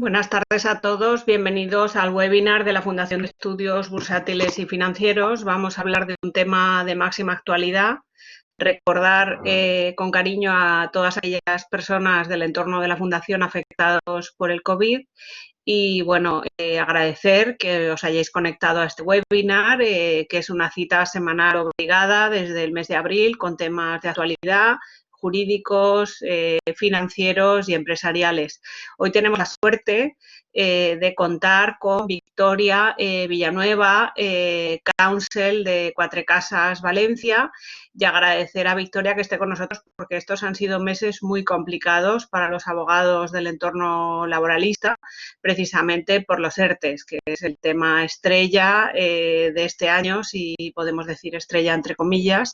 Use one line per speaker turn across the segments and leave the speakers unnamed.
Buenas tardes a todos, bienvenidos al webinar de la Fundación de Estudios Bursátiles y Financieros. Vamos a hablar de un tema de máxima actualidad, recordar con cariño a todas aquellas personas del entorno de la Fundación afectados por el COVID y, bueno, agradecer que os hayáis conectado a este webinar, que es una cita semanal obligada desde el mes de abril con temas de actualidad, jurídicos, financieros y empresariales. Hoy tenemos la suerte de contar con Victoria Villanueva, Counsel de Quatre Casas Valencia, y agradecer a Victoria que esté con nosotros porque estos han sido meses muy complicados para los abogados del entorno laboralista, precisamente por los ERTES, que es el tema estrella de este año, si podemos decir estrella entre comillas,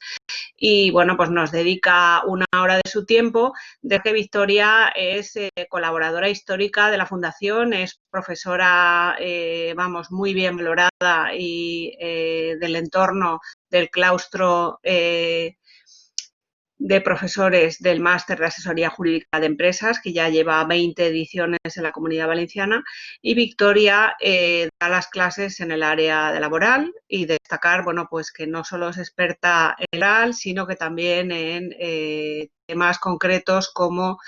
y bueno, pues nos dedica una hora de su tiempo, de que Victoria es colaboradora histórica de la Fundación, es profesora, vamos, muy bien valorada y del entorno del claustro de profesores del Máster de Asesoría Jurídica de Empresas, que ya lleva 20 ediciones en la Comunidad Valenciana, y Victoria da las clases en el área de laboral, y destacar, bueno, pues que no solo es experta en laboral, sino que también en temas concretos como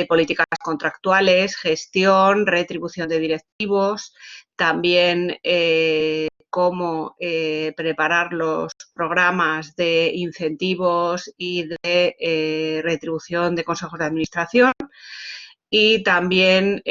políticas contractuales, gestión, retribución de directivos, también cómo preparar los programas de incentivos y de retribución de consejos de administración, y también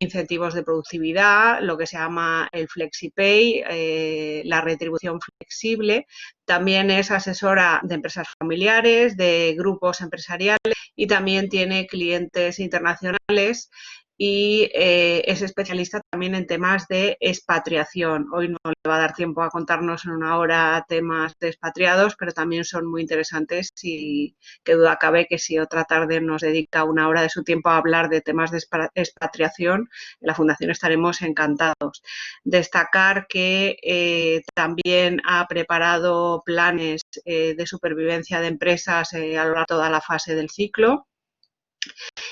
incentivos de productividad, lo que se llama el FlexiPay, la retribución flexible. También es asesora de empresas familiares, de grupos empresariales, y también tiene clientes internacionales, y es especialista también en temas de expatriación. Hoy no le va a dar tiempo a contarnos en una hora temas de expatriados, pero también son muy interesantes, y qué duda cabe que si otra tarde nos dedica una hora de su tiempo a hablar de temas de expatriación, en la Fundación estaremos encantados. Destacar que también ha preparado planes de supervivencia de empresas a lo largo de toda la fase del ciclo,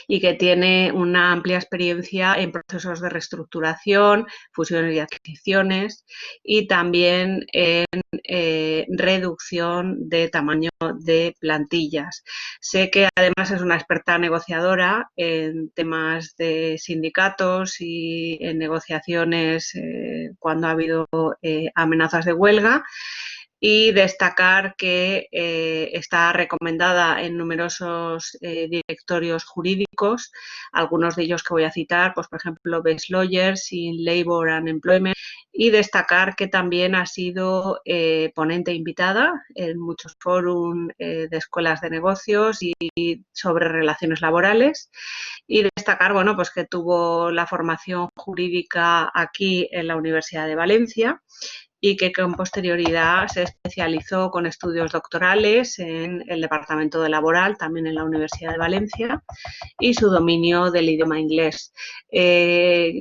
y que tiene una amplia experiencia en procesos de reestructuración, fusiones y adquisiciones, y también en reducción de tamaño de plantillas. Sé que además es una experta negociadora en temas de sindicatos y en negociaciones cuando ha habido amenazas de huelga, y destacar que está recomendada en numerosos directorios jurídicos, algunos de ellos que voy a citar, pues por ejemplo Best Lawyers y Labour and Employment, y destacar que también ha sido ponente invitada en muchos foros de escuelas de negocios y sobre relaciones laborales, y destacar, bueno, pues que tuvo la formación jurídica aquí en la Universidad de Valencia, y que con posterioridad se especializó con estudios doctorales en el Departamento de Laboral, también en la Universidad de Valencia, y su dominio del idioma inglés.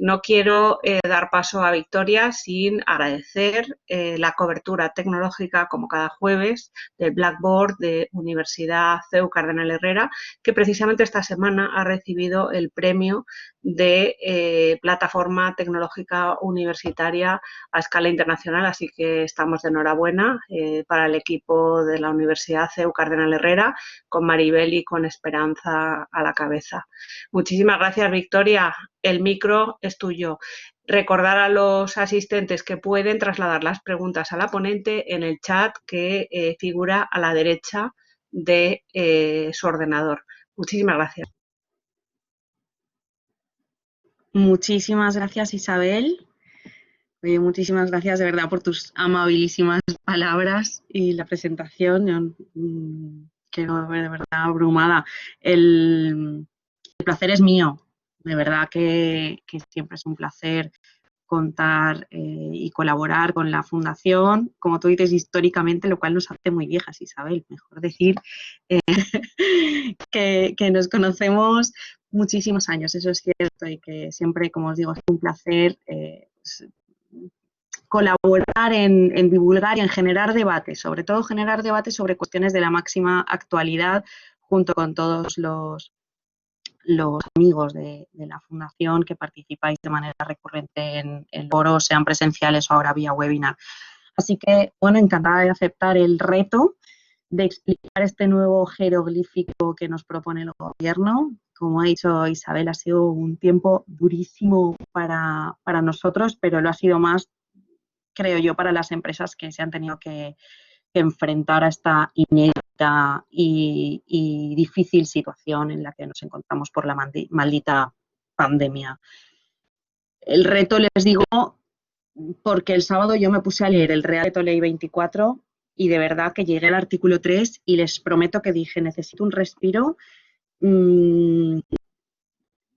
No quiero dar paso a Victoria sin agradecer la cobertura tecnológica, como cada jueves, del Blackboard de Universidad CEU Cardenal Herrera, que precisamente esta semana ha recibido el premio de plataforma tecnológica universitaria a escala internacional, así que estamos de enhorabuena para el equipo de la Universidad CEU Cardenal Herrera, con Maribel y con Esperanza a la cabeza. Muchísimas gracias, Victoria. El micro es tuyo. Recordar a los asistentes que pueden trasladar las preguntas a la ponente en el chat que figura a la derecha de su ordenador. Muchísimas gracias.
Muchísimas gracias, Isabel. Muchísimas gracias de verdad por tus amabilísimas palabras y la presentación. Yo quedo de verdad abrumada. El placer es mío. De verdad que siempre es un placer contar y colaborar con la Fundación, como tú dices, históricamente, lo cual nos hace muy viejas, Isabel. Mejor decir que nos conocemos muchísimos años, eso es cierto, y que siempre, como os digo, es un placer pues, colaborar en divulgar y en generar debates, sobre todo generar debates sobre cuestiones de la máxima actualidad junto con todos los los amigos de la Fundación que participáis de manera recurrente en el foro, sean presenciales o ahora vía webinar. Así que, bueno, encantada de aceptar el reto de explicar este nuevo jeroglífico que nos propone el Gobierno. Como ha dicho Isabel, ha sido un tiempo durísimo para nosotros, pero lo ha sido más, creo yo, para las empresas que se han tenido que enfrentar a esta inédita y difícil situación en la que nos encontramos por la maldita pandemia. El reto, les digo, porque el sábado yo me puse a leer el Real Decreto Ley 24 y de verdad que llegué al artículo 3 y les prometo que dije, necesito un respiro.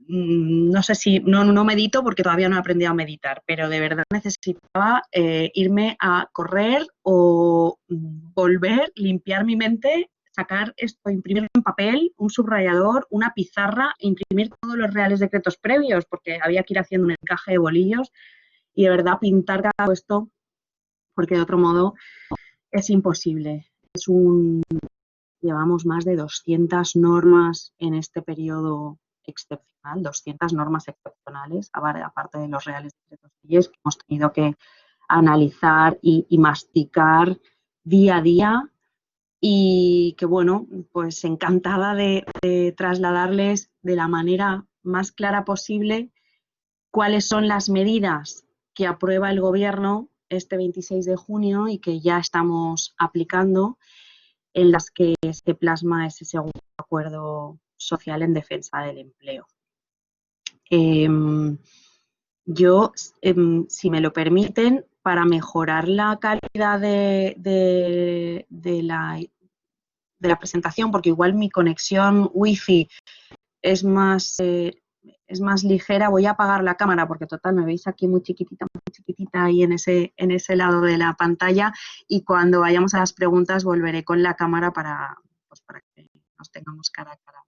No sé si, no medito porque todavía no he aprendido a meditar, pero de verdad necesitaba irme a correr o volver, limpiar mi mente, sacar esto, imprimir en papel, un subrayador, una pizarra, imprimir todos los reales decretos previos, porque había que ir haciendo un encaje de bolillos y de verdad pintar cada puesto, porque de otro modo es imposible. Llevamos más de 200 normas en este periodo excepcional, 200 normas excepcionales, aparte de los reales decretos leyes que hemos tenido que analizar y masticar día a día y que, bueno, pues encantada de trasladarles de la manera más clara posible cuáles son las medidas que aprueba el Gobierno este 26 de junio y que ya estamos aplicando, en las que se plasma ese segundo acuerdo social en defensa del empleo. Yo, si me lo permiten, para mejorar la calidad de la presentación, porque igual mi conexión wifi es más ligera, voy a apagar la cámara porque total me veis aquí muy chiquitita ahí en ese lado de la pantalla y cuando vayamos a las preguntas volveré con la cámara para que nos tengamos cara a cara.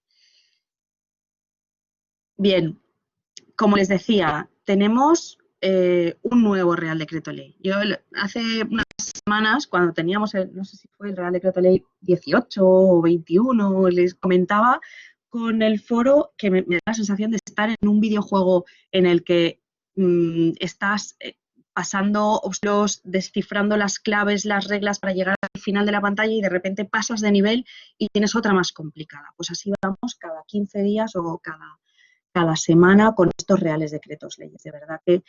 Bien, como les decía, tenemos un nuevo Real Decreto Ley. Yo hace unas semanas, cuando teníamos, no sé si fue el Real Decreto Ley 18 o 21, les comentaba con el foro que me da la sensación de estar en un videojuego en el que estás pasando obstáculos, descifrando las claves, las reglas para llegar al final de la pantalla y de repente pasas de nivel y tienes otra más complicada. Pues así vamos cada 15 días o cada semana con estos reales decretos leyes. De verdad que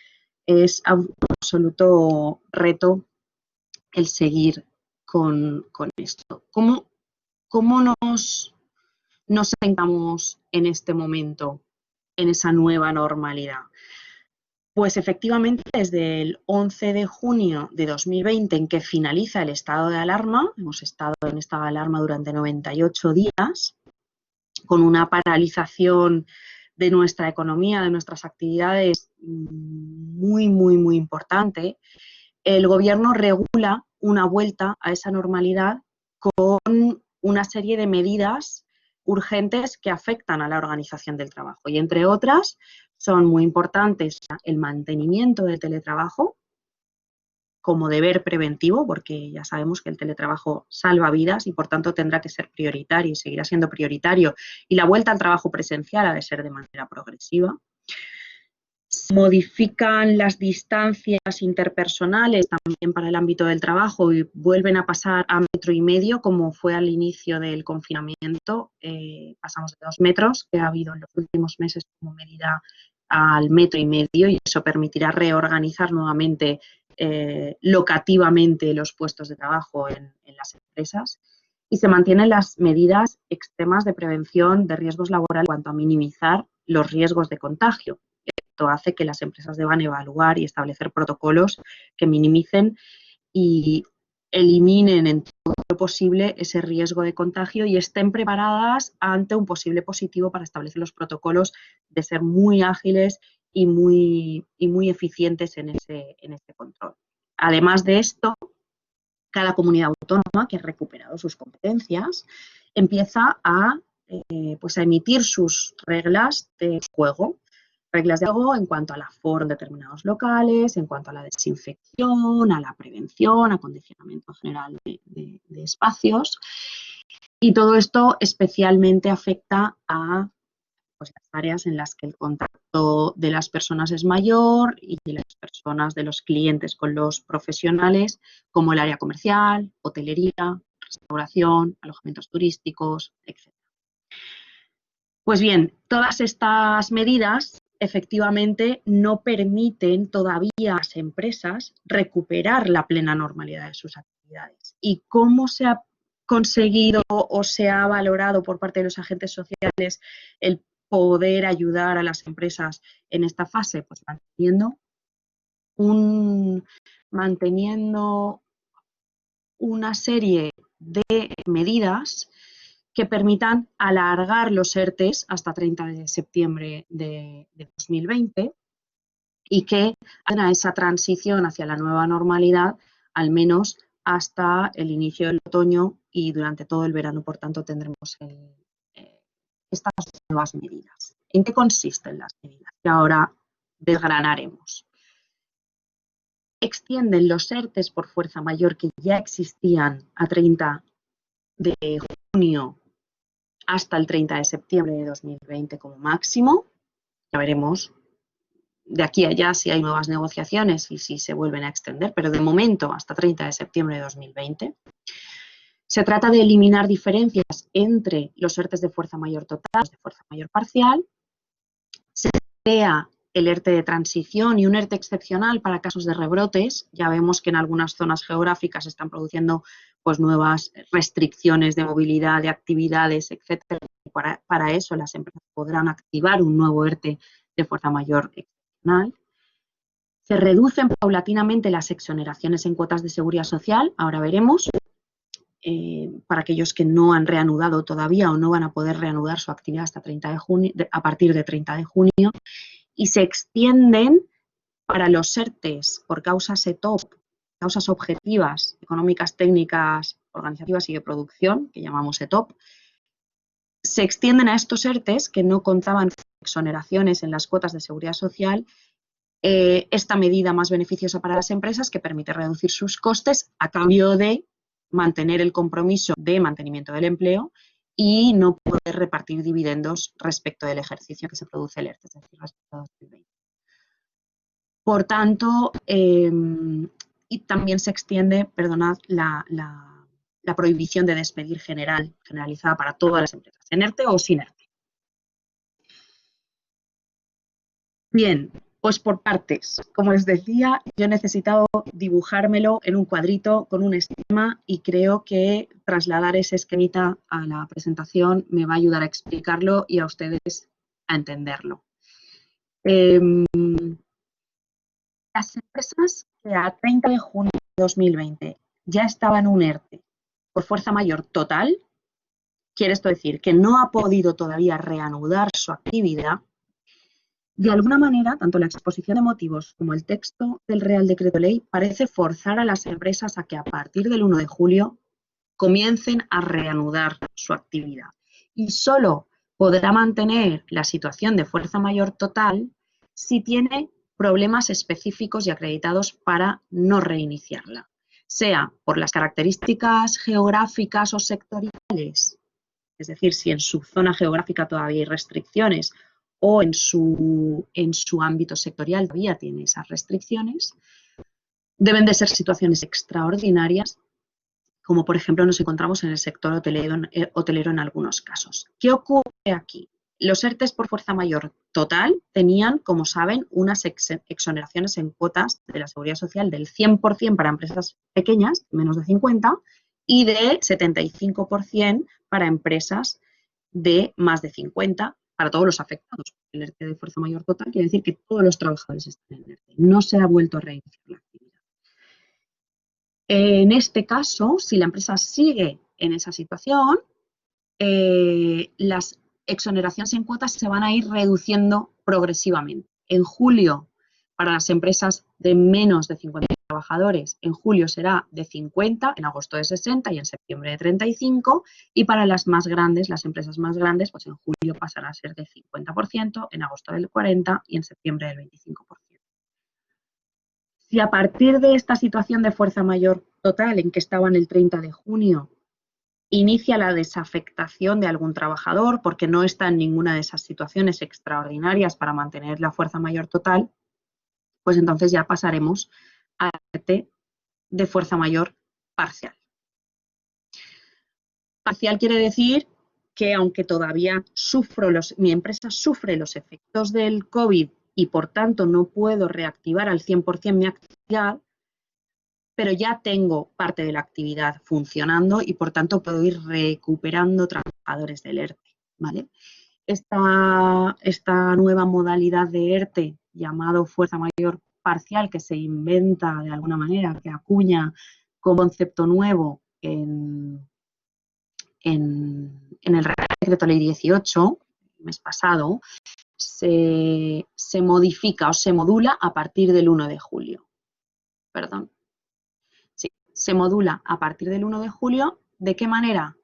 es un absoluto reto el seguir con esto. ¿Cómo nos sentamos en este momento, en esa nueva normalidad? Pues efectivamente, desde el 11 de junio de 2020, en que finaliza el estado de alarma, hemos estado en estado de alarma durante 98 días, con una paralización de nuestra economía, de nuestras actividades muy, muy, muy importante, el Gobierno regula una vuelta a esa normalidad con una serie de medidas urgentes que afectan a la organización del trabajo. Y entre otras son muy importantes el mantenimiento del teletrabajo como deber preventivo, porque ya sabemos que el teletrabajo salva vidas y por tanto tendrá que ser prioritario y seguirá siendo prioritario. Y la vuelta al trabajo presencial ha de ser de manera progresiva. Se modifican las distancias interpersonales también para el ámbito del trabajo y vuelven a pasar a 1,5 metros, como fue al inicio del confinamiento. Pasamos de 2 metros, que ha habido en los últimos meses como medida, al 1,5 metros, y eso permitirá reorganizar nuevamente locativamente los puestos de trabajo en las empresas. Y se mantienen las medidas extremas de prevención de riesgos laborales en cuanto a minimizar los riesgos de contagio. Esto hace que las empresas deban evaluar y establecer protocolos que minimicen y eliminen en todo lo posible ese riesgo de contagio y estén preparadas ante un posible positivo para establecer los protocolos de ser muy ágiles y muy eficientes en ese control. Además de esto, cada comunidad autónoma que ha recuperado sus competencias empieza a emitir sus reglas de juego. Reglas de juego en cuanto al aforo en determinados locales, en cuanto a la desinfección, a la prevención, acondicionamiento general de espacios. Y todo esto especialmente afecta a pues, las áreas en las que el contacto de las personas es mayor y de las personas, de los clientes con los profesionales, como el área comercial, hotelería, restauración, alojamientos turísticos, etc. Pues bien, todas estas medidas efectivamente no permiten todavía a las empresas recuperar la plena normalidad de sus actividades. ¿Y cómo se ha conseguido o se ha valorado por parte de los agentes sociales el poder ayudar a las empresas en esta fase? Pues manteniendo una serie de medidas que permitan alargar los ERTEs hasta 30 de septiembre de 2020 y que hagan esa transición hacia la nueva normalidad al menos hasta el inicio del otoño y durante todo el verano. Por tanto, tendremos estas nuevas medidas. ¿En qué consisten las medidas que ahora desgranaremos? Extienden los ERTEs por fuerza mayor que ya existían a 30 de junio hasta el 30 de septiembre de 2020 como máximo. Ya veremos de aquí a allá si hay nuevas negociaciones y si se vuelven a extender, pero de momento hasta 30 de septiembre de 2020. Se trata de eliminar diferencias entre los ERTEs de fuerza mayor total y los de fuerza mayor parcial. Se crea el ERTE de transición y un ERTE excepcional para casos de rebrotes. Ya vemos que en algunas zonas geográficas se están produciendo pues, nuevas restricciones de movilidad, de actividades, etcétera. Para eso las empresas podrán activar un nuevo ERTE de fuerza mayor excepcional. Se reducen paulatinamente las exoneraciones en cuotas de seguridad social, ahora veremos, para aquellos que no han reanudado todavía o no van a poder reanudar su actividad hasta 30 de junio, a partir de 30 de junio, y se extienden para los ERTEs por causas ETOP, causas objetivas, económicas, técnicas, organizativas y de producción, que llamamos ETOP. Se extienden a estos ERTEs que no contaban con exoneraciones en las cuotas de seguridad social esta medida más beneficiosa para las empresas que permite reducir sus costes a cambio de mantener el compromiso de mantenimiento del empleo y no poder repartir dividendos respecto del ejercicio que se produce el ERTE, es decir, respecto a 2020. Por tanto, y también se extiende, perdonad, la prohibición de despedir generalizada para todas las empresas, en ERTE o sin ERTE. Bien, pues por partes. Como les decía, yo he necesitado dibujármelo en un cuadrito con un esquema y creo que trasladar ese esquemita a la presentación me va a ayudar a explicarlo y a ustedes a entenderlo. Las empresas que a 30 de junio de 2020 ya estaban en un ERTE por fuerza mayor total, quiere esto decir que no ha podido todavía reanudar su actividad. De alguna manera, tanto la exposición de motivos como el texto del Real Decreto Ley parece forzar a las empresas a que a partir del 1 de julio comiencen a reanudar su actividad. Y solo podrá mantener la situación de fuerza mayor total si tiene problemas específicos y acreditados para no reiniciarla, sea por las características geográficas o sectoriales, es decir, si en su zona geográfica todavía hay restricciones o en su ámbito sectorial todavía tiene esas restricciones. Deben de ser situaciones extraordinarias, como por ejemplo nos encontramos en el sector hotelero en algunos casos. ¿Qué ocurre aquí? Los ERTEs por fuerza mayor total tenían, como saben, unas exoneraciones en cuotas de la Seguridad Social del 100% para empresas pequeñas, menos de 50, y de 75% para empresas de más de 50, para todos los afectados. El ERTE de fuerza mayor total quiere decir que todos los trabajadores están en ERTE. No se ha vuelto a reiniciar la actividad. En este caso, si la empresa sigue en esa situación, las exoneraciones en cuotas se van a ir reduciendo progresivamente. En julio, para las empresas de menos de 50 trabajadores, en julio será de 50, en agosto de 60 y en septiembre de 35, y para las más grandes, las empresas más grandes, pues en julio pasará a ser del 50%, en agosto del 40% y en septiembre del 25%. Si a partir de esta situación de fuerza mayor total en que estaban el 30 de junio inicia la desafectación de algún trabajador porque no está en ninguna de esas situaciones extraordinarias para mantener la fuerza mayor total, pues entonces ya pasaremos a ERTE de fuerza mayor parcial. Parcial quiere decir que aunque todavía mi empresa sufre los efectos del COVID y por tanto no puedo reactivar al 100% mi actividad, pero ya tengo parte de la actividad funcionando y por tanto puedo ir recuperando trabajadores del ERTE, ¿vale? Esta nueva modalidad de ERTE llamado fuerza mayor parcial, que se inventa de alguna manera, que acuña como concepto nuevo en el Real Decreto Ley 18, el mes pasado, se modifica o se modula a partir del 1 de julio. Perdón. Sí, se modula a partir del 1 de julio. ¿De qué manera?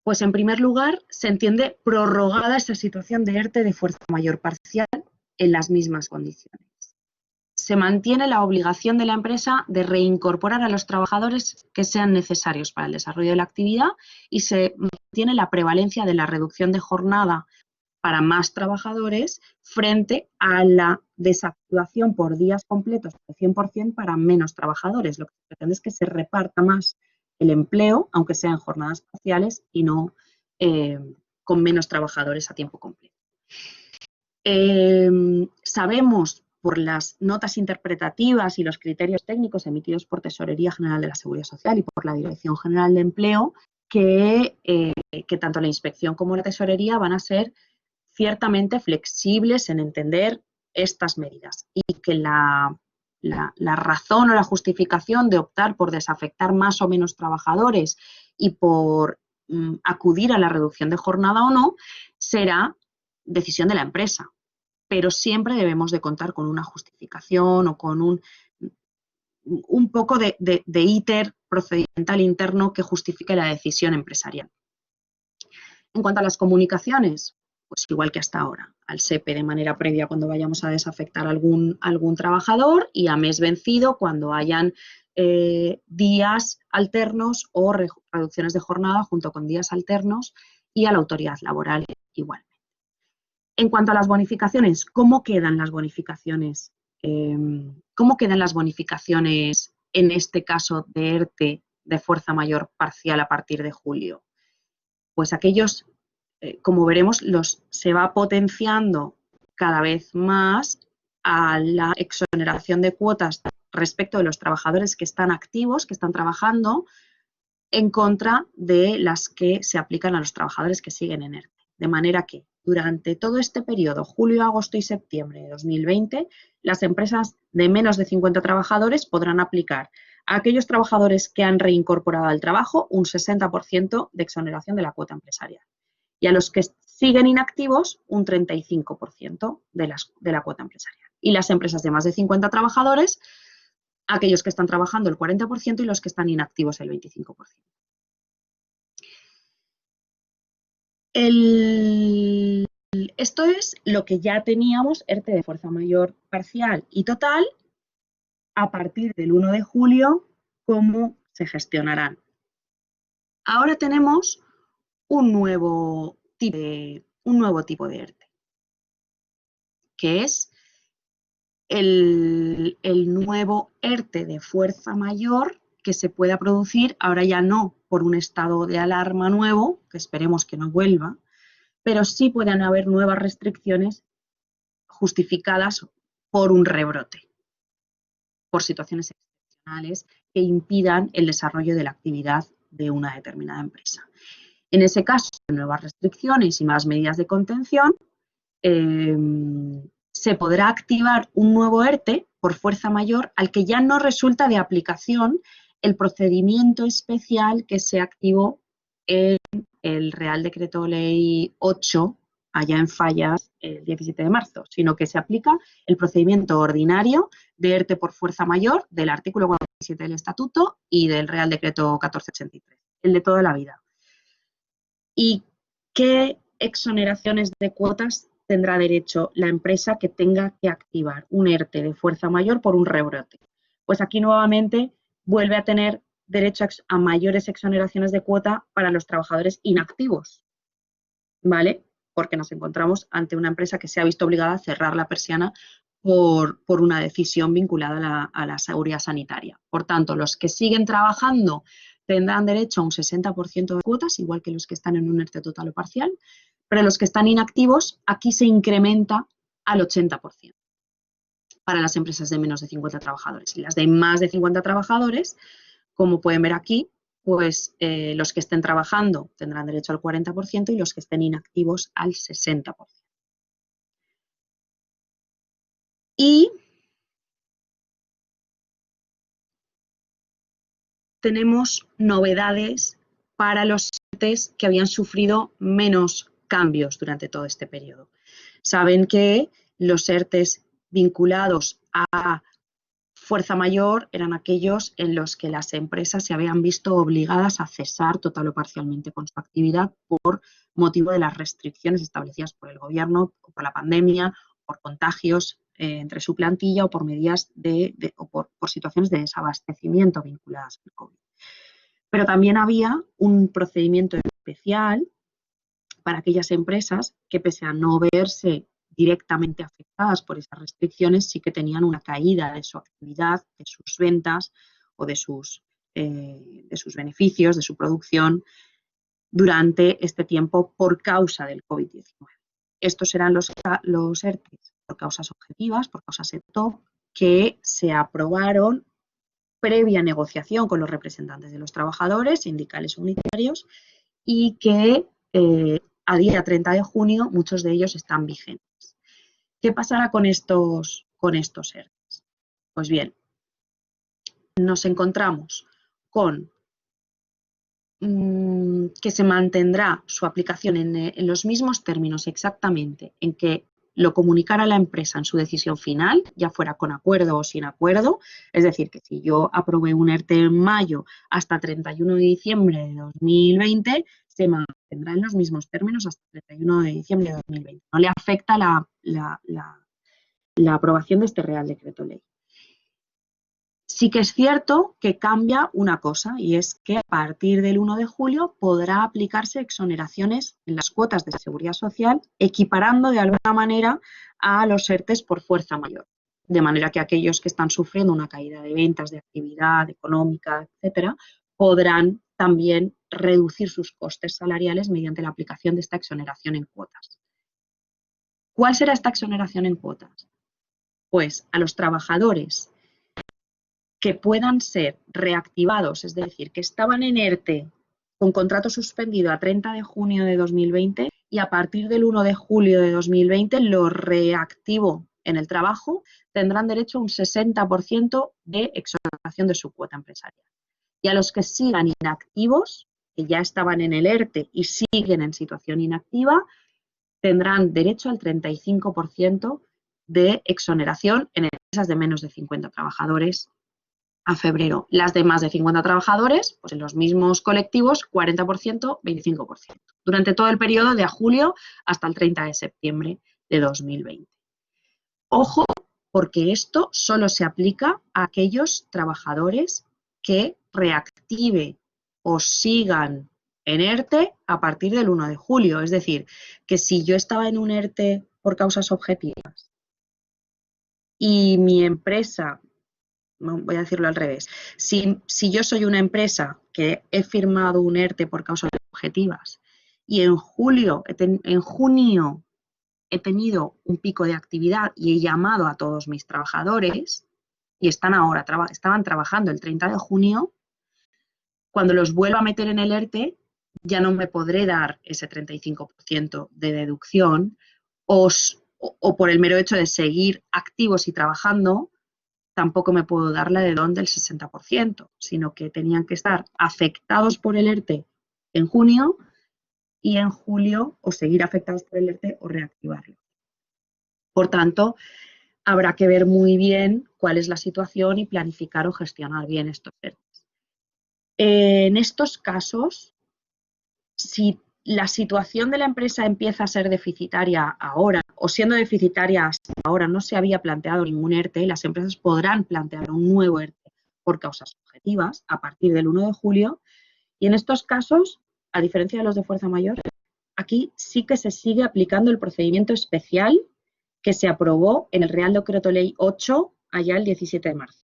Pues en primer lugar, se entiende prorrogada esa situación de ERTE de fuerza mayor parcial en las mismas condiciones. Se mantiene la obligación de la empresa de reincorporar a los trabajadores que sean necesarios para el desarrollo de la actividad y se mantiene la prevalencia de la reducción de jornada para más trabajadores frente a la desactivación por días completos de 100% para menos trabajadores. Lo que se pretende es que se reparta más el empleo, aunque sea en jornadas parciales y no con menos trabajadores a tiempo completo. Sabemos por las notas interpretativas y los criterios técnicos emitidos por Tesorería General de la Seguridad Social y por la Dirección General de Empleo que tanto la Inspección como la Tesorería van a ser ciertamente flexibles en entender estas medidas y que la razón o la justificación de optar por desafectar más o menos trabajadores y por acudir a la reducción de jornada o no será decisión de la empresa, pero siempre debemos de contar con una justificación o con un poco de íter procedimental interno que justifique la decisión empresarial. En cuanto a las comunicaciones, pues igual que hasta ahora, al SEPE de manera previa cuando vayamos a desafectar algún trabajador y a mes vencido cuando hayan días alternos o reducciones de jornada junto con días alternos y a la autoridad laboral igualmente. En cuanto a las bonificaciones, ¿cómo quedan las bonificaciones? ¿Cómo quedan las bonificaciones en este caso de ERTE de fuerza mayor parcial a partir de julio? Pues aquellos, como veremos, se va potenciando cada vez más a la exoneración de cuotas respecto de los trabajadores que están activos, que están trabajando, en contra de las que se aplican a los trabajadores que siguen en ERTE. De manera que durante todo este periodo, julio, agosto y septiembre de 2020, las empresas de menos de 50 trabajadores podrán aplicar a aquellos trabajadores que han reincorporado al trabajo un 60% de exoneración de la cuota empresarial y a los que siguen inactivos un 35% de la cuota empresarial. Y las empresas de más de 50 trabajadores, aquellos que están trabajando el 40% y los que están inactivos el 25%. Esto es lo que ya teníamos, ERTE de fuerza mayor parcial y total, a partir del 1 de julio, cómo se gestionarán. Ahora tenemos un nuevo tipo de ERTE, que es el nuevo ERTE de fuerza mayor que se pueda producir, ahora ya no por un estado de alarma nuevo, que esperemos que no vuelva, pero sí pueden haber nuevas restricciones justificadas por un rebrote, por situaciones excepcionales que impidan el desarrollo de la actividad de una determinada empresa. En ese caso, nuevas restricciones y más medidas de contención, se podrá activar un nuevo ERTE por fuerza mayor al que ya no resulta de aplicación el procedimiento especial que se activó en el Real Decreto Ley 8, allá en Fallas, el 17 de marzo, sino que se aplica el procedimiento ordinario de ERTE por fuerza mayor del artículo 47 del Estatuto y del Real Decreto 1483, el de toda la vida. ¿Y qué exoneraciones de cuotas tendrá derecho la empresa que tenga que activar un ERTE de fuerza mayor por un rebrote? Pues aquí nuevamente vuelve a tener derecho a mayores exoneraciones de cuota para los trabajadores inactivos, ¿vale? Porque nos encontramos ante una empresa que se ha visto obligada a cerrar la persiana por una decisión vinculada a la seguridad sanitaria. Por tanto, los que siguen trabajando tendrán derecho a un 60% de cuotas, igual que los que están en un ERTE total o parcial, pero los que están inactivos, aquí se incrementa al 80% para las empresas de menos de 50 trabajadores. Y las de más de 50 trabajadores, como pueden ver aquí, pues los que estén trabajando tendrán derecho al 40% y los que estén inactivos al 60%. Y tenemos novedades para los ERTEs que habían sufrido menos cambios durante todo este periodo. Saben que los ERTEs vinculados a fuerza mayor eran aquellos en los que las empresas se habían visto obligadas a cesar total o parcialmente con su actividad por motivo de las restricciones establecidas por el gobierno, o por la pandemia, por contagios entre su plantilla o por medidas o por situaciones de desabastecimiento vinculadas al COVID. Pero también había un procedimiento especial para aquellas empresas que, pese a no verse directamente afectadas por esas restricciones, sí que tenían una caída de su actividad, de sus ventas o de sus beneficios, de su producción durante este tiempo por causa del COVID-19. Estos serán los ERTEs por causas objetivas, por causas ETOP, que se aprobaron previa negociación con los representantes de los trabajadores, sindicales unitarios, y que a día 30 de junio muchos de ellos están vigentes. ¿Qué pasará con estos ERTEs? Pues bien, nos encontramos con que se mantendrá su aplicación en los mismos términos exactamente en que lo comunicara la empresa en su decisión final, ya fuera con acuerdo o sin acuerdo. Es decir, que si yo aprobé un ERTE en mayo hasta 31 de diciembre de 2020, se mantendrá en los mismos términos hasta 31 de diciembre de 2020. No le afecta la aprobación de este Real Decreto Ley. Sí que es cierto que cambia una cosa, y es que a partir del 1 de julio podrá aplicarse exoneraciones en las cuotas de seguridad social, equiparando de alguna manera a los ERTEs por fuerza mayor. De manera que aquellos que están sufriendo una caída de ventas, de actividad económica, etcétera, podrán también reducir sus costes salariales mediante la aplicación de esta exoneración en cuotas. ¿Cuál será esta exoneración en cuotas? Pues a los trabajadores que puedan ser reactivados, es decir, que estaban en ERTE con contrato suspendido a 30 de junio de 2020 y a partir del 1 de julio de 2020 lo reactivo en el trabajo, tendrán derecho a un 60% de exoneración de su cuota empresarial. Y a los que sigan inactivos, que ya estaban en el ERTE y siguen en situación inactiva, tendrán derecho al 35% de exoneración en empresas de menos de 50 trabajadores a febrero. Las de más de 50 trabajadores, pues en los mismos colectivos, 40%, 25%. Durante todo el periodo de julio hasta el 30 de septiembre de 2020. Ojo, porque esto solo se aplica a aquellos trabajadores que reactive o sigan en ERTE a partir del 1 de julio. Es decir, que si yo estaba en un ERTE por causas objetivas y mi empresa, voy a decirlo al revés, si yo soy una empresa que he firmado un ERTE por causas objetivas y en junio he tenido un pico de actividad y he llamado a todos mis trabajadores y estaban trabajando el 30 de junio, cuando los vuelva a meter en el ERTE ya no me podré dar ese 35% de deducción o por el mero hecho de seguir activos y trabajando, tampoco me puedo dar la dedón del 60%, sino que tenían que estar afectados por el ERTE en junio y en julio o seguir afectados por el ERTE o reactivarlo. Por tanto, habrá que ver muy bien cuál es la situación y planificar o gestionar bien estos ERTEs. En estos casos, si la situación de la empresa empieza a ser deficitaria ahora o siendo deficitaria hasta ahora no se había planteado ningún ERTE, las empresas podrán plantear un nuevo ERTE por causas objetivas a partir del 1 de julio y en estos casos, a diferencia de los de fuerza mayor, aquí sí que se sigue aplicando el procedimiento especial que se aprobó en el Real Decreto Ley 8 allá el 17 de marzo,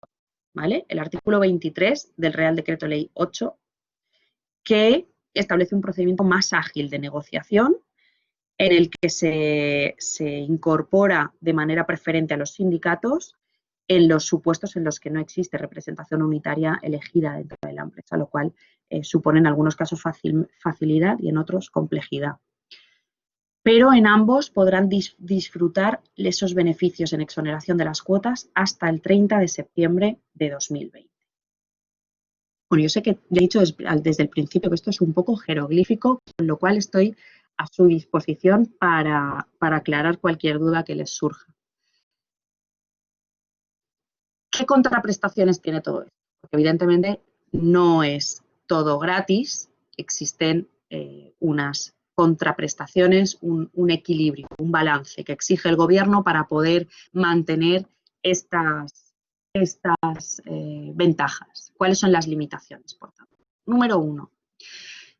¿vale? El artículo 23 del Real Decreto Ley 8 que establece un procedimiento más ágil de negociación en el que se incorpora de manera preferente a los sindicatos en los supuestos en los que no existe representación unitaria elegida dentro de la empresa, lo cual supone en algunos casos facilidad y en otros complejidad. Pero en ambos podrán disfrutar esos beneficios en exoneración de las cuotas hasta el 30 de septiembre de 2020. Bueno, yo sé que le he dicho desde el principio que esto es un poco jeroglífico, con lo cual estoy a su disposición para aclarar cualquier duda que les surja. ¿Qué contraprestaciones tiene todo esto? Porque evidentemente no es todo gratis, existen unas contraprestaciones, un equilibrio, un balance que exige el gobierno para poder mantener estas ventajas. ¿Cuáles son las limitaciones, por tanto? Número 1,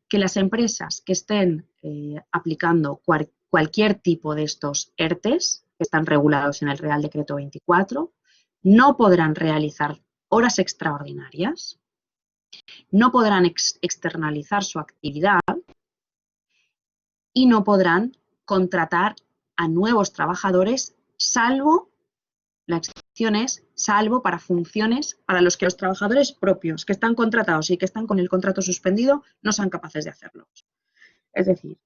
que las empresas que estén aplicando cualquier tipo de estos ERTES, que están regulados en el Real Decreto 24, no podrán realizar horas extraordinarias, no podrán externalizar su actividad y no podrán contratar a nuevos trabajadores, salvo, la excepción es, salvo para funciones para los que los trabajadores propios que están contratados y que están con el contrato suspendido no sean capaces de hacerlo. Es decir,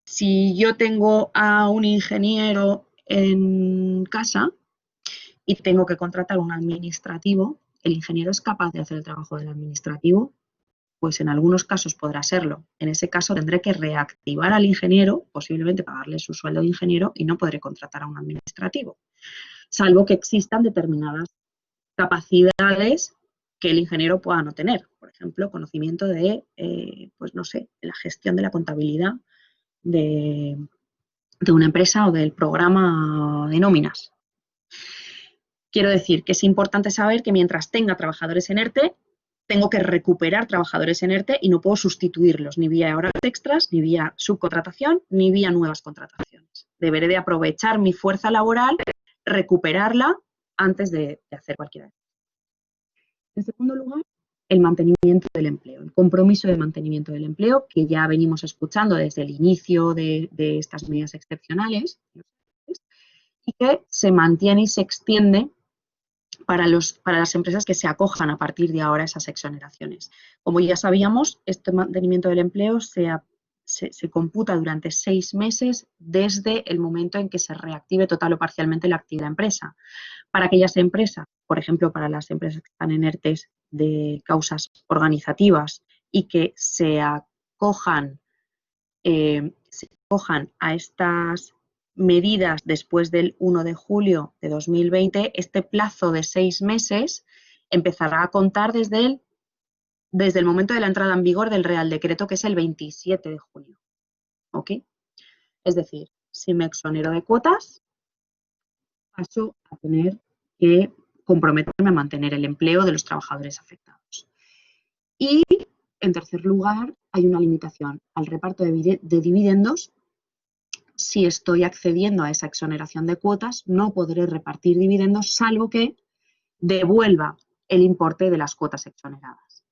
si yo tengo a un ingeniero en casa y tengo que contratar un administrativo, el ingeniero es capaz de hacer el trabajo del administrativo, pues en algunos casos podrá serlo. En ese caso tendré que reactivar al ingeniero, posiblemente pagarle su sueldo de ingeniero y no podré contratar a un administrativo, salvo que existan determinadas capacidades que el ingeniero pueda no tener. Por ejemplo, conocimiento de, pues no sé, la gestión de la contabilidad de una empresa o del programa de nóminas. Quiero decir que es importante saber que mientras tenga trabajadores en ERTE, tengo que recuperar trabajadores en ERTE y no puedo sustituirlos ni vía horas extras, ni vía subcontratación, ni vía nuevas contrataciones. Deberé de aprovechar mi fuerza laboral, recuperarla antes de hacer cualquiera. En segundo lugar, el mantenimiento del empleo, el compromiso de mantenimiento del empleo que ya venimos escuchando desde el inicio de estas medidas excepcionales y que se mantiene y se extiende para las empresas que se acojan a partir de ahora a esas exoneraciones. Como ya sabíamos, este mantenimiento del empleo se computa durante 6 meses desde el momento en que se reactive total o parcialmente la actividad empresa. Para aquellas empresas, por ejemplo, para las empresas que están en ERTES de causas organizativas y que se acojan a estas medidas después del 1 de julio de 2020, este plazo de 6 meses empezará a contar desde el momento de la entrada en vigor del Real Decreto, que es el 27 de junio. ¿Ok? Es decir, si me exonero de cuotas, paso a tener que comprometerme a mantener el empleo de los trabajadores afectados. Y, en tercer lugar, hay una limitación al reparto de dividendos. Si estoy accediendo a esa exoneración de cuotas, no podré repartir dividendos salvo que devuelva el importe de las cuotas exoneradas.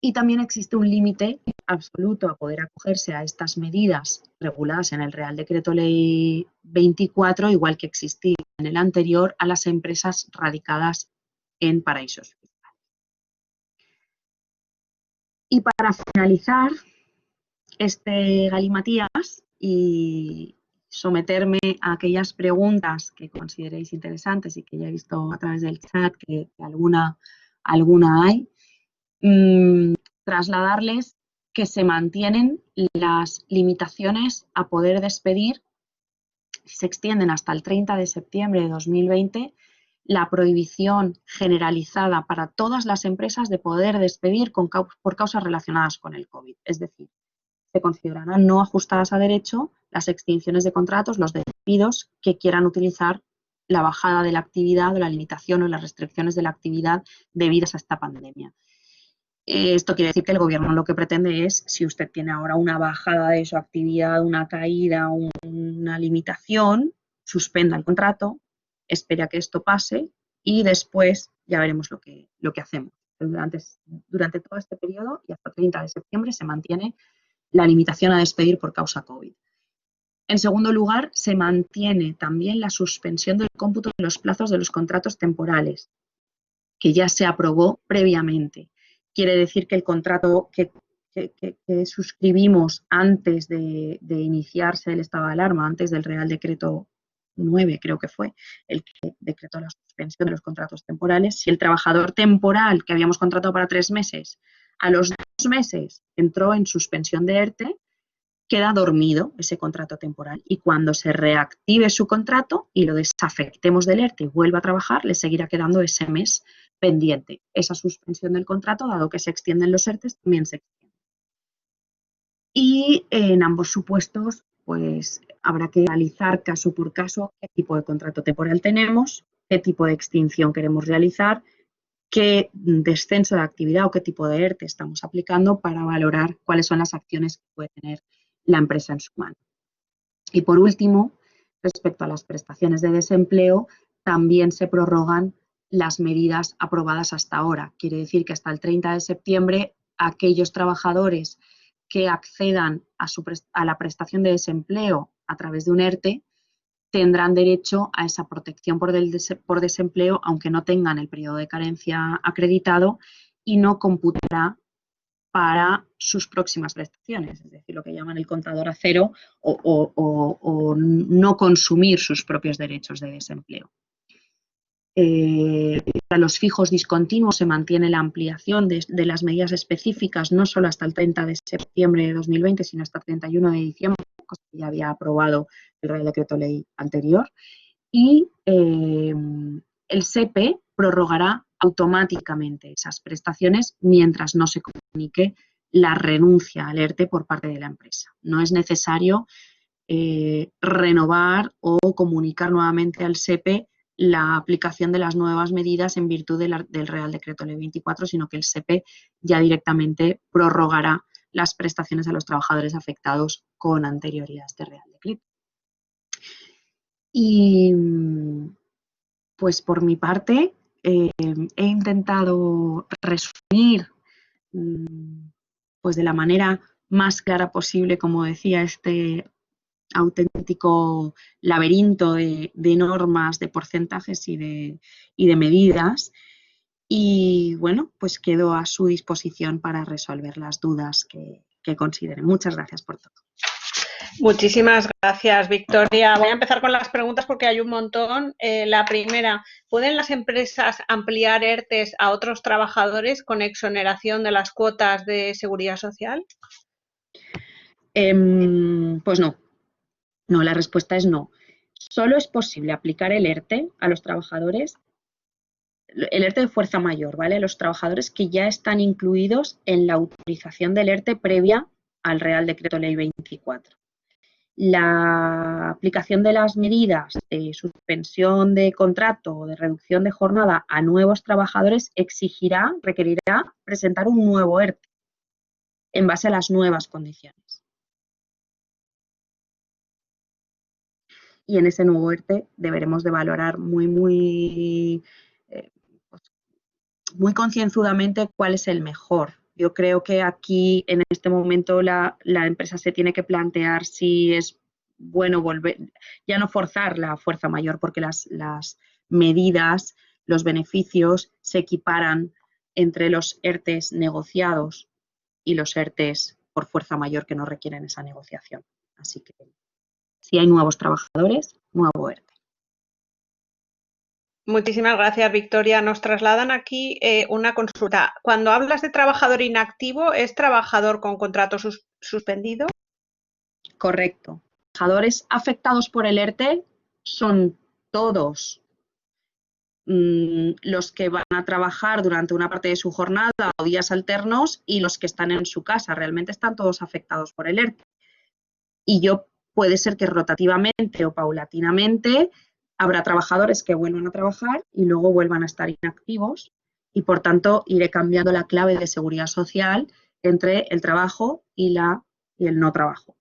Y también existe un límite absoluto a poder acogerse a estas medidas reguladas en el Real Decreto Ley 24, igual que existía en el anterior, a las empresas radicadas en paraísos fiscales. Y para finalizar este galimatías y someterme a aquellas preguntas que consideréis interesantes y que ya he visto a través del chat que alguna hay, trasladarles que se mantienen las limitaciones a poder despedir, se extienden hasta el 30 de septiembre de 2020, la prohibición generalizada para todas las empresas de poder despedir por causas relacionadas con el COVID. Es decir, se considerarán no ajustadas a derecho las extinciones de contratos, los despidos que quieran utilizar la bajada de la actividad o la limitación o las restricciones de la actividad debidas a esta pandemia. Esto quiere decir que el gobierno lo que pretende es, si usted tiene ahora una bajada de su actividad, una caída, una limitación, suspenda el contrato, espere a que esto pase y después ya veremos lo que hacemos. Durante todo este periodo y hasta 30 de septiembre se mantiene la limitación a despedir por causa COVID. En segundo lugar, se mantiene también la suspensión del cómputo de los plazos de los contratos temporales, que ya se aprobó previamente. Quiere decir que el contrato que suscribimos antes de iniciarse el estado de alarma, antes del Real Decreto 9, creo que fue, el que decretó la suspensión de los contratos temporales, si el trabajador temporal que habíamos contratado para 3 meses, a los 2 meses entró en suspensión de ERTE, queda dormido ese contrato temporal y cuando se reactive su contrato y lo desafectemos del ERTE y vuelva a trabajar, le seguirá quedando ese mes pendiente. Esa suspensión del contrato, dado que se extienden los ERTEs, también se extiende. Y en ambos supuestos, pues habrá que analizar caso por caso qué tipo de contrato temporal tenemos, qué tipo de extinción queremos realizar, qué descenso de actividad o qué tipo de ERTE estamos aplicando para valorar cuáles son las acciones que puede tener la empresa en su mano. Y por último, respecto a las prestaciones de desempleo, también se prorrogan las medidas aprobadas hasta ahora. Quiere decir que hasta el 30 de septiembre aquellos trabajadores que accedan a la prestación de desempleo a través de un ERTE tendrán derecho a esa protección por desempleo, aunque no tengan el periodo de carencia acreditado y no computará para sus próximas prestaciones, es decir, lo que llaman el contador a cero o no consumir sus propios derechos de desempleo. Para los fijos discontinuos se mantiene la ampliación de las medidas específicas, no solo hasta el 30 de septiembre de 2020, sino hasta el 31 de diciembre, cosa que ya había aprobado el Real Decreto Ley anterior. Y el SEPE prorrogará automáticamente esas prestaciones mientras no se comunique la renuncia al ERTE por parte de la empresa. No es necesario renovar o comunicar nuevamente al SEPE la aplicación de las nuevas medidas en virtud del Real Decreto Ley 24, sino que el SEPE ya directamente prorrogará las prestaciones a los trabajadores afectados con anterioridad a este Real Decreto. Y pues por mi parte he intentado resumir pues de la manera más clara posible, como decía, este auténtico laberinto de normas, de porcentajes y de medidas. Y bueno, pues quedo a su disposición para resolver las dudas que consideren. Muchas gracias por todo.
Muchísimas gracias, Victoria. Voy a empezar con las preguntas porque hay un montón. La primera, ¿pueden las empresas ampliar ERTEs a otros trabajadores con exoneración de las cuotas de seguridad social?
Pues no. No, la respuesta es no. Solo es posible aplicar el ERTE a los trabajadores, el ERTE de fuerza mayor, ¿vale? Los trabajadores que ya están incluidos en la autorización del ERTE previa al Real Decreto Ley 24. La aplicación de las medidas de suspensión de contrato o de reducción de jornada a nuevos trabajadores requerirá presentar un nuevo ERTE en base a las nuevas condiciones. Y en ese nuevo ERTE deberemos de valorar muy concienzudamente cuál es el mejor. Yo creo que aquí, en este momento, la empresa se tiene que plantear si es bueno ya no forzar la fuerza mayor, porque las medidas, los beneficios se equiparan entre los ERTEs negociados y los ERTEs por fuerza mayor que no requieren esa negociación. Así que si hay nuevos trabajadores, nuevo ERTE.
Muchísimas gracias, Victoria. Nos trasladan aquí una consulta. Cuando hablas de trabajador inactivo, ¿es trabajador con contrato suspendido?
Correcto. Trabajadores afectados por el ERTE son todos los que van a trabajar durante una parte de su jornada o días alternos y los que están en su casa. Realmente están todos afectados por el ERTE. Y puede ser que rotativamente o paulatinamente Habrá trabajadores que vuelvan a trabajar y luego vuelvan a estar inactivos y, por tanto, iré cambiando la clave de seguridad social entre el trabajo y el no trabajo.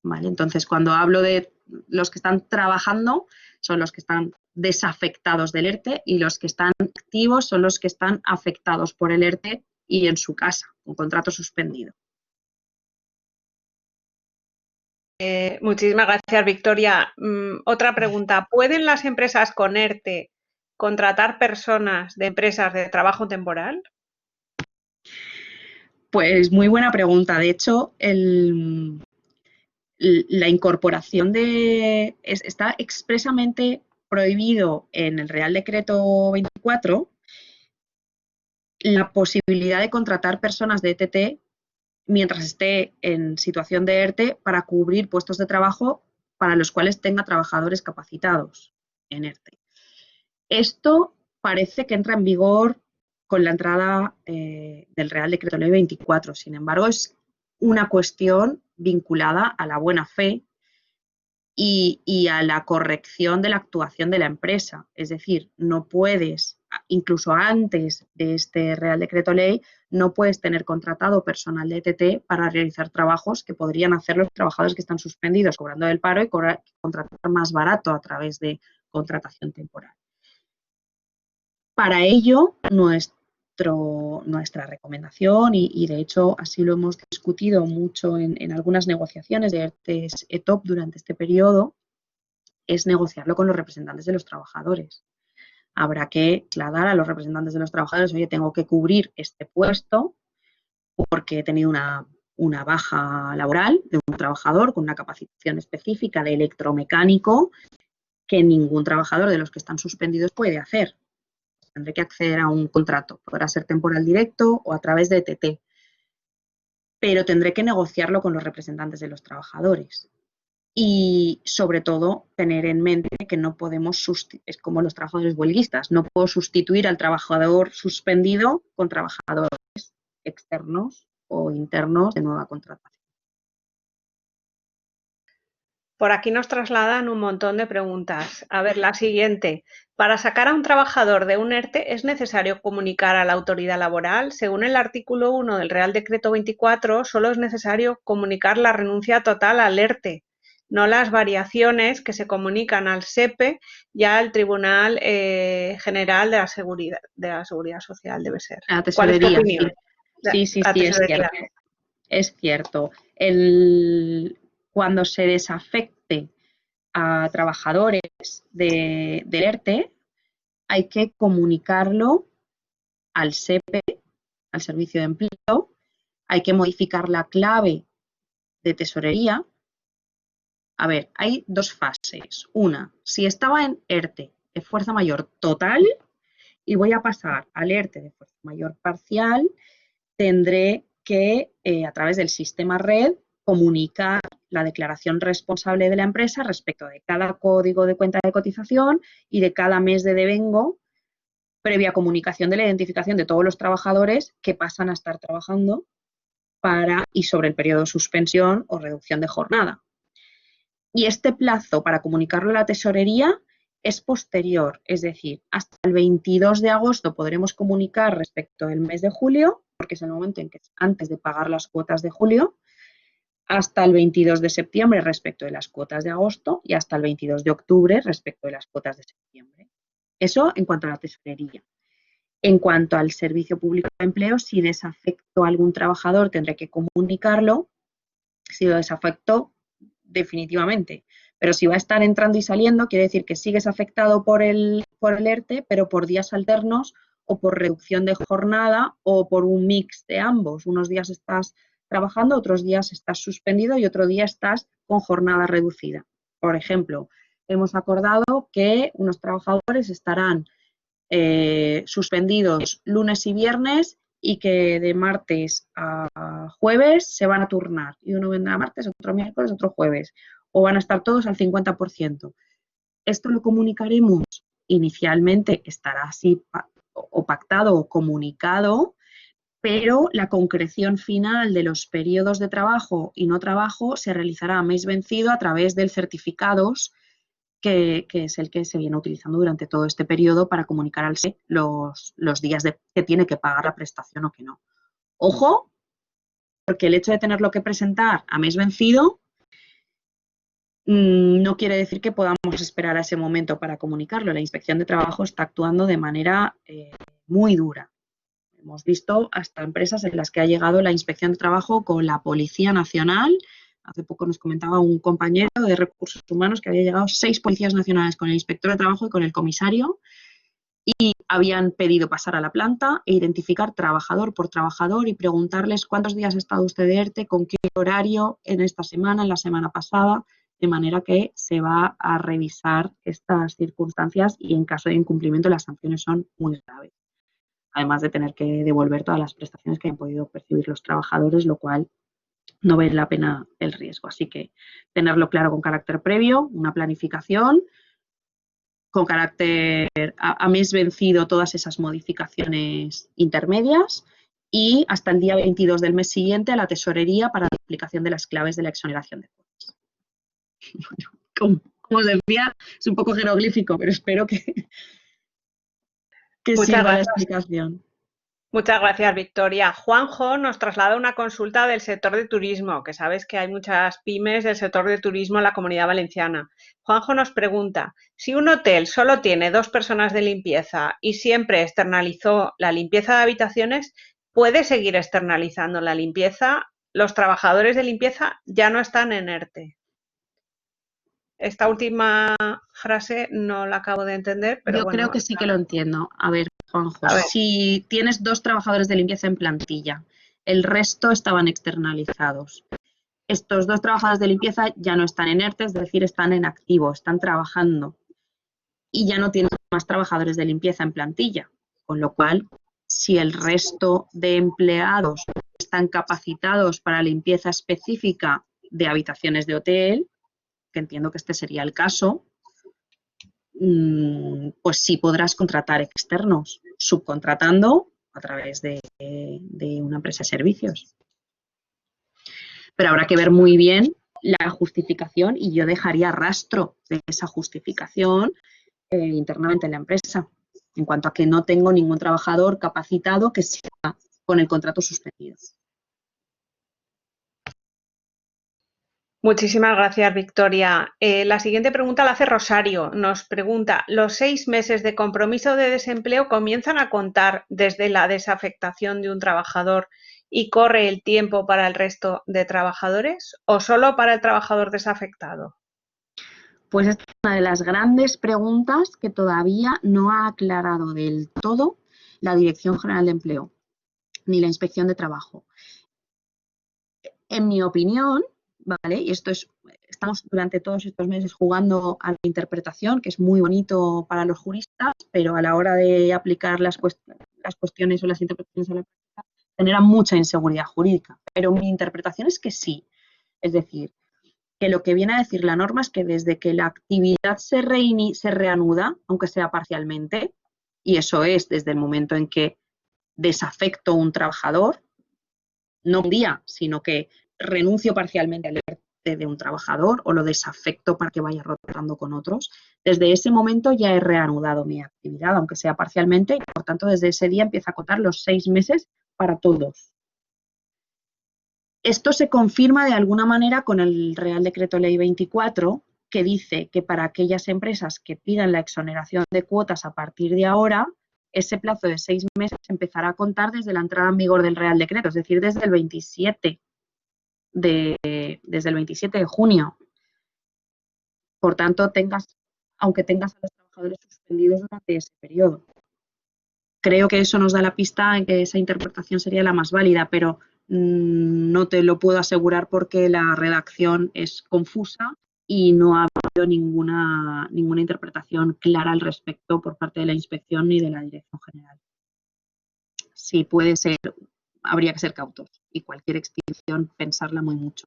¿Vale? Entonces, cuando hablo de los que están trabajando, son los que están desafectados del ERTE, y los que están activos son los que están afectados por el ERTE y en su casa, con contrato suspendido.
Muchísimas gracias, Victoria. Otra pregunta. ¿Pueden las empresas con ERTE contratar personas de empresas de trabajo temporal?
Pues muy buena pregunta. De hecho, la incorporación está expresamente prohibido en el Real Decreto 24 la posibilidad de contratar personas de ETT mientras esté en situación de ERTE para cubrir puestos de trabajo para los cuales tenga trabajadores capacitados en ERTE. Esto parece que entra en vigor con la entrada del Real Decreto Ley 24. Sin embargo, es una cuestión vinculada a la buena fe y a la corrección de la actuación de la empresa. Es decir, no puedes, incluso antes de este Real Decreto Ley, no puedes tener contratado personal de ETT para realizar trabajos que podrían hacer los trabajadores que están suspendidos cobrando del paro y contratar más barato a través de contratación temporal. Para ello, nuestra recomendación, y de hecho así lo hemos discutido mucho en algunas negociaciones de ERTES ETOP durante este periodo, es negociarlo con los representantes de los trabajadores. Habrá que trasladar a los representantes de los trabajadores: oye, tengo que cubrir este puesto porque he tenido una baja laboral de un trabajador con una capacitación específica de electromecánico que ningún trabajador de los que están suspendidos puede hacer. Tendré que acceder a un contrato, podrá ser temporal directo o a través de ETT, pero tendré que negociarlo con los representantes de los trabajadores. Y, sobre todo, tener en mente que no podemos, es como los trabajadores huelguistas, no puedo sustituir al trabajador suspendido con trabajadores externos o internos de nueva contratación.
Por aquí nos trasladan un montón de preguntas. A ver, la siguiente. Para sacar a un trabajador de un ERTE es necesario comunicar a la autoridad laboral. Según el artículo 1 del Real Decreto 24, solo es necesario comunicar la renuncia total al ERTE, no las variaciones que se comunican al SEPE y al Tribunal General de la Seguridad Social, debe ser.
La
¿Cuál es tu
tesorería,
opinión?
sí, es cierto. Es cierto. Cuando se desafecte a trabajadores del ERTE, hay que comunicarlo al SEPE, al Servicio de Empleo, hay que modificar la clave de tesorería. A ver, hay dos fases. Una, si estaba en ERTE de fuerza mayor total y voy a pasar al ERTE de fuerza mayor parcial, tendré que, a través del sistema red, comunicar la declaración responsable de la empresa respecto de cada código de cuenta de cotización y de cada mes de devengo, previa comunicación de la identificación de todos los trabajadores que pasan a estar trabajando y sobre el periodo de suspensión o reducción de jornada. Y este plazo para comunicarlo a la tesorería es posterior, es decir, hasta el 22 de agosto podremos comunicar respecto del mes de julio, porque es el momento en que antes de pagar las cuotas de julio, hasta el 22 de septiembre respecto de las cuotas de agosto y hasta el 22 de octubre respecto de las cuotas de septiembre. Eso en cuanto a la tesorería. En cuanto al Servicio Público de Empleo, si desafecto a algún trabajador tendré que comunicarlo. Si lo desafecto, definitivamente. Pero si va a estar entrando y saliendo, quiere decir que sigues afectado por el ERTE, pero por días alternos o por reducción de jornada o por un mix de ambos. Unos días estás trabajando, otros días estás suspendido y otro día estás con jornada reducida. Por ejemplo, hemos acordado que unos trabajadores estarán suspendidos lunes y viernes y que de martes a jueves se van a turnar. Y uno vendrá martes, otro miércoles, otro jueves. O van a estar todos al 50%. Esto lo comunicaremos. Inicialmente estará así o pactado o comunicado, pero la concreción final de los periodos de trabajo y no trabajo se realizará a mes vencido a través del certificados que es el que se viene utilizando durante todo este periodo para comunicar al SE los días que tiene que pagar la prestación o que no. Ojo, porque el hecho de tenerlo que presentar a mes vencido no quiere decir que podamos esperar a ese momento para comunicarlo. La Inspección de Trabajo está actuando de manera muy dura. Hemos visto hasta empresas en las que ha llegado la Inspección de Trabajo con la Policía Nacional. Hace poco nos comentaba un compañero de Recursos Humanos que había llegado 6 policías nacionales con el inspector de trabajo y con el comisario y habían pedido pasar a la planta e identificar trabajador por trabajador y preguntarles cuántos días ha estado usted de ERTE, con qué horario en esta semana, en la semana pasada, de manera que se va a revisar estas circunstancias y en caso de incumplimiento las sanciones son muy graves. Además de tener que devolver todas las prestaciones que han podido percibir los trabajadores, lo cual no vale la pena el riesgo. Así que tenerlo claro con carácter previo, una planificación, con carácter a mes vencido todas esas modificaciones intermedias y hasta el día 22 del mes siguiente a la tesorería para la aplicación de las claves de la exoneración de cuotas. Como os decía, es un poco jeroglífico, pero espero que sirva la explicación.
Muchas gracias, Victoria. Juanjo nos traslada una consulta del sector de turismo, que sabes que hay muchas pymes del sector de turismo en la Comunidad Valenciana. Juanjo nos pregunta, si un hotel solo tiene 2 personas de limpieza y siempre externalizó la limpieza de habitaciones, ¿puede seguir externalizando la limpieza? Los trabajadores de limpieza ya no están en ERTE. Esta última frase no la acabo de entender, pero
yo
bueno.
Creo que sí que lo entiendo. A ver, Juanjo, si tienes 2 trabajadores de limpieza en plantilla, el resto estaban externalizados. Estos 2 trabajadores de limpieza ya no están en ERTE, es decir, están en activo, están trabajando y ya no tienes más trabajadores de limpieza en plantilla, con lo cual, si el resto de empleados están capacitados para limpieza específica de habitaciones de hotel, que entiendo que este sería el caso, pues sí podrás contratar externos, subcontratando a través de una empresa de servicios. Pero habrá que ver muy bien la justificación y yo dejaría rastro de esa justificación internamente en la empresa, en cuanto a que no tengo ningún trabajador capacitado que siga con el contrato suspendido.
Muchísimas gracias, Victoria. La siguiente pregunta la hace Rosario. Nos pregunta, ¿los 6 meses de compromiso de desempleo comienzan a contar desde la desafectación de un trabajador y corre el tiempo para el resto de trabajadores o solo para el trabajador desafectado?
Pues esta es una de las grandes preguntas que todavía no ha aclarado del todo la Dirección General de Empleo ni la Inspección de Trabajo. En mi opinión, ¿vale? Y estamos durante todos estos meses jugando a la interpretación, que es muy bonito para los juristas, pero a la hora de aplicar las cuestiones o las interpretaciones a la práctica genera mucha inseguridad jurídica. Pero mi interpretación es que sí. Es decir, que lo que viene a decir la norma es que desde que la actividad se reanuda, aunque sea parcialmente, y eso es desde el momento en que desafecto un trabajador, no un día, sino que renuncio parcialmente al ERTE de un trabajador o lo desafecto para que vaya rotando con otros, desde ese momento ya he reanudado mi actividad, aunque sea parcialmente, y por tanto desde ese día empieza a contar los 6 meses para todos. Esto se confirma de alguna manera con el Real Decreto Ley 24, que dice que para aquellas empresas que pidan la exoneración de cuotas a partir de ahora, ese plazo de 6 meses empezará a contar desde la entrada en vigor del Real Decreto, es decir, desde el 27 de junio. Por tanto, aunque tengas a los trabajadores suspendidos durante ese periodo. Creo que eso nos da la pista en que esa interpretación sería la más válida, pero no te lo puedo asegurar porque la redacción es confusa y no ha habido ninguna interpretación clara al respecto por parte de la inspección ni de la Dirección General. Sí, puede ser, habría que ser cautos y cualquier extinción pensarla muy mucho.